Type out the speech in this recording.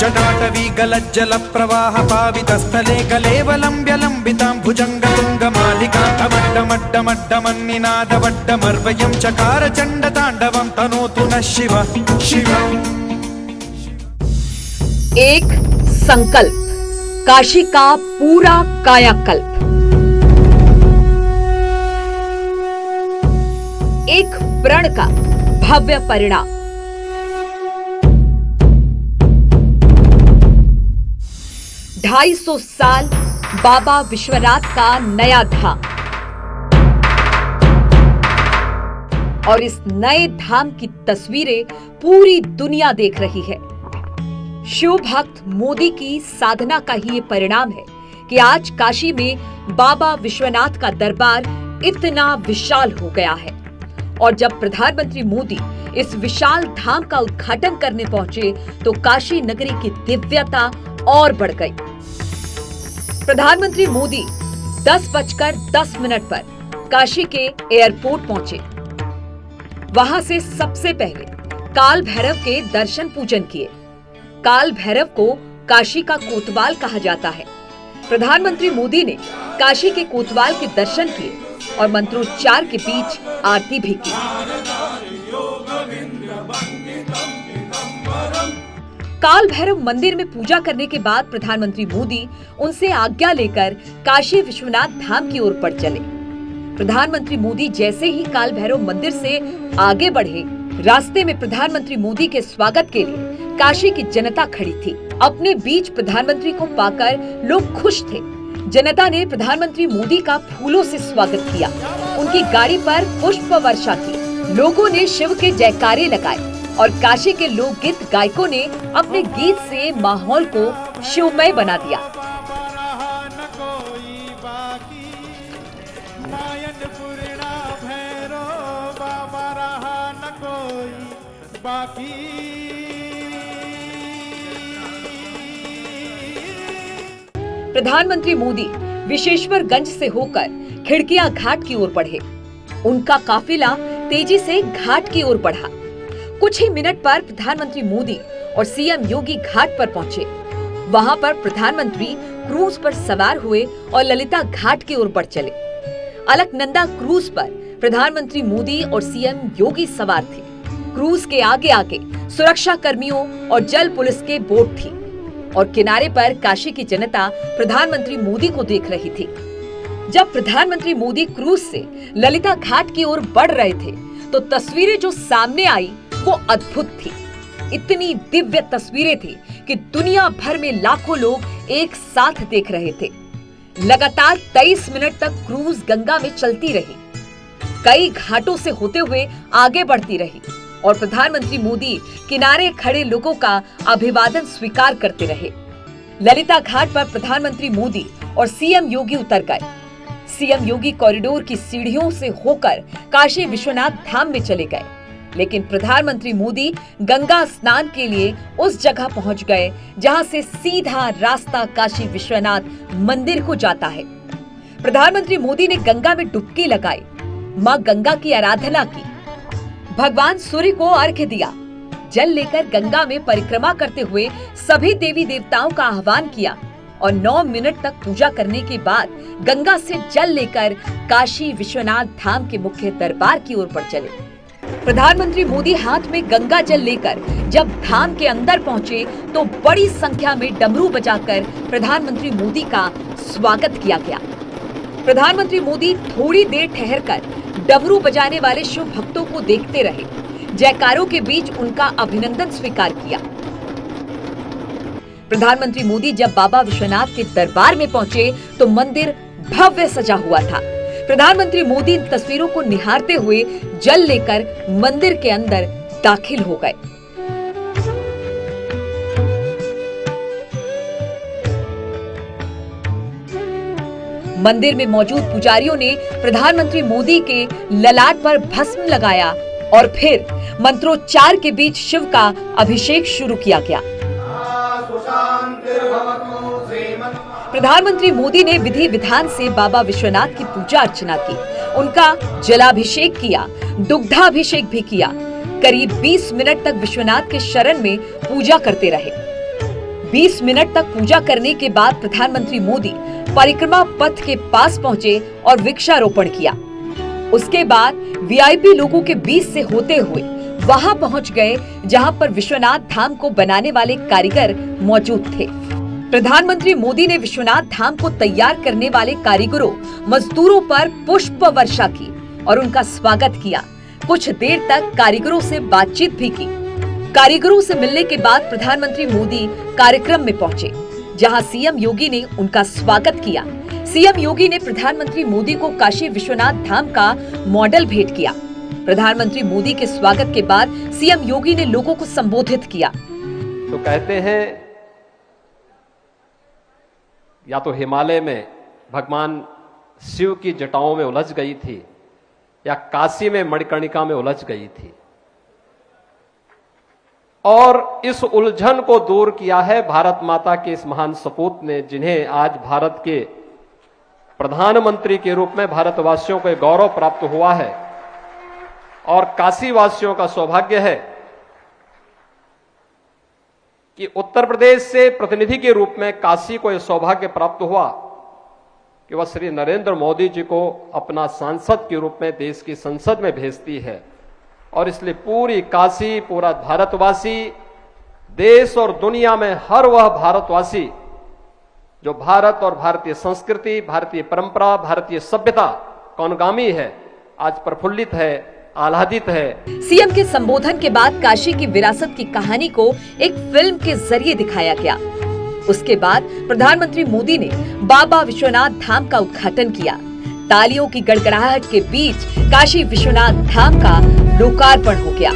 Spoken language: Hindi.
जटाटवी गलज्जल प्रवाह पावितस्थले कलेवलम्ब्य लम्बितां भुजङ्गतुङ्गमालिकान्तमड्डमड्डमड्डमन्निनादवड्डमर्वयं चकार चण्डताण्डवं तनोतु नः शिव शिव। एक संकल्प, काशी का पूरा कायाकल्प। एक प्रण का भव्य परिणाम। ढाई 250 साल बाबा विश्वनाथ का नया धाम, और इस नए धाम की तस्वीरें पूरी दुनिया देख रही है। शिव भक्त मोदी की साधना का ही ये परिणाम है कि आज काशी में बाबा विश्वनाथ का दरबार इतना विशाल हो गया है। और जब प्रधानमंत्री मोदी इस विशाल धाम का उद्घाटन करने पहुंचे तो काशी नगरी की दिव्यता और बढ़ गई। प्रधानमंत्री मोदी 10:10 पर काशी के एयरपोर्ट पहुंचे। वहां से सबसे पहले काल भैरव के दर्शन पूजन किए। काल भैरव को काशी का कोतवाल कहा जाता है। प्रधानमंत्री मोदी ने काशी के कोतवाल के दर्शन किए और मंत्रोच्चार के बीच आरती भी की। काल भैरव मंदिर में पूजा करने के बाद प्रधानमंत्री मोदी उनसे आज्ञा लेकर काशी विश्वनाथ धाम की ओर बढ़ चले। प्रधानमंत्री मोदी जैसे ही काल भैरव मंदिर से आगे बढ़े, रास्ते में प्रधानमंत्री मोदी के स्वागत के लिए काशी की जनता खड़ी थी। अपने बीच प्रधानमंत्री को पाकर लोग खुश थे। जनता ने प्रधानमंत्री मोदी का फूलों से स्वागत किया, उनकी गाड़ी पर पुष्प वर्षा की, लोगों ने शिव के जयकारे लगाए और काशी के लोकगीत गायकों ने अपने गीत से माहौल को शिवमय बना दिया। प्रधानमंत्री मोदी विशेश्वरगंज से होकर खिड़किया घाट की ओर बढ़े। उनका काफिला तेजी से घाट की ओर बढ़ा। कुछ ही मिनट पर प्रधानमंत्री मोदी और सीएम योगी घाट पर पहुंचे। वहां पर प्रधानमंत्री क्रूज पर सवार हुए और ललिता घाट की ओर बढ़ चले। अलकनंदा क्रूज पर प्रधानमंत्री मोदी और सीएम योगी सवार थे। क्रूज के आगे आगे सुरक्षा कर्मियों और जल पुलिस के बोट थी और किनारे पर काशी की जनता प्रधानमंत्री मोदी को देख रही थी। जब प्रधानमंत्री मोदी क्रूज से ललिता घाट की ओर बढ़ रहे थे तो तस्वीरें जो सामने आई वो अद्भुत थी। इतनी दिव्य तस्वीरें थी कि दुनिया भर में लाखों लोग एक साथ देख रहे थे। लगातार 23 मिनट तक क्रूज गंगा में चलती रही, कई घाटों से होते हुए आगे बढ़ती रही और प्रधानमंत्री मोदी किनारे खड़े लोगों का अभिवादन स्वीकार करते रहे। ललिता घाट पर प्रधानमंत्री मोदी और सीएम योगी उतर गए। सीएम योगी कॉरिडोर की सीढ़ियों से होकर काशी विश्वनाथ धाम में चले गए, लेकिन प्रधानमंत्री मोदी गंगा स्नान के लिए उस जगह पहुंच गए जहां से सीधा रास्ता काशी विश्वनाथ मंदिर को जाता है। प्रधानमंत्री मोदी ने गंगा में डुबकी लगाई, मां गंगा की आराधना की, भगवान सूर्य को अर्घ्य दिया, जल लेकर गंगा में परिक्रमा करते हुए सभी देवी देवताओं का आह्वान किया और 9 मिनट तक पूजा करने के बाद गंगा से जल लेकर काशी विश्वनाथ धाम के मुख्य दरबार की ओर बढ़ चले। प्रधानमंत्री मोदी हाथ में गंगा जल लेकर जब धाम के अंदर पहुंचे तो बड़ी संख्या में डमरू बजाकर प्रधानमंत्री मोदी का स्वागत किया गया। प्रधानमंत्री मोदी थोड़ी देर ठहरकर डमरू बजाने वाले शिव भक्तों को देखते रहे, जयकारों के बीच उनका अभिनंदन स्वीकार किया। प्रधानमंत्री मोदी जब बाबा विश्वनाथ के दरबार में पहुंचे तो मंदिर भव्य सजा हुआ था। प्रधानमंत्री मोदी इन तस्वीरों को निहारते हुए जल लेकर मंदिर के अंदर दाखिल हो गए। मंदिर में मौजूद पुजारियों ने प्रधानमंत्री मोदी के ललाट पर भस्म लगाया और फिर मंत्रोच्चार के बीच शिव का अभिषेक शुरू किया गया। प्रधानमंत्री मोदी ने विधि विधान से बाबा विश्वनाथ की पूजा अर्चना की, उनका जलाभिषेक किया, दुग्धाभिषेक भी किया। करीब 20 मिनट तक विश्वनाथ के शरण में पूजा करते रहे। 20 मिनट तक पूजा करने के बाद प्रधानमंत्री मोदी परिक्रमा पथ के पास पहुंचे और वृक्षारोपण किया। उसके बाद वीआईपी लोगों के बीच से होते हुए वहां पहुंच गए जहां पर विश्वनाथ धाम को बनाने वाले कारीगर मौजूद थे। प्रधानमंत्री मोदी ने विश्वनाथ धाम को तैयार करने वाले कारीगरों, मजदूरों पर पुष्प वर्षा की और उनका स्वागत किया। कुछ देर तक कारीगरों से बातचीत भी की। कारीगरों से मिलने के बाद प्रधानमंत्री मोदी कार्यक्रम में पहुंचे, जहां सीएम योगी ने उनका स्वागत किया। सीएम योगी ने प्रधानमंत्री मोदी को काशी विश्वनाथ धाम का मॉडल भेंट किया। प्रधानमंत्री मोदी के स्वागत के बाद सीएम योगी ने लोगों को संबोधित किया। तो कहते हैं या तो हिमालय में भगवान शिव की जटाओं में उलझ गई थी या काशी में मणिकर्णिका में उलझ गई थी, और इस उलझन को दूर किया है भारत माता के इस महान सपूत ने, जिन्हें आज भारत के प्रधानमंत्री के रूप में भारतवासियों को गौरव प्राप्त हुआ है। और काशी वासियों का सौभाग्य है कि उत्तर प्रदेश से प्रतिनिधि के रूप में काशी को यह सौभाग्य प्राप्त हुआ कि वह श्री नरेंद्र मोदी जी को अपना सांसद के रूप में देश की संसद में भेजती है। और इसलिए पूरी काशी, पूरा भारतवासी, देश और दुनिया में हर वह भारतवासी जो भारत और भारतीय संस्कृति, भारतीय परंपरा, भारतीय सभ्यता का अनुगामी है, आज प्रफुल्लित है, आह्लादित है। सीएम के संबोधन के बाद काशी की विरासत की कहानी को एक फिल्म के जरिए दिखाया गया। उसके बाद प्रधानमंत्री मोदी ने बाबा विश्वनाथ धाम का उद्घाटन किया। तालियों की गड़गड़ाहट के बीच काशी विश्वनाथ धाम का लोकार्पण हो गया।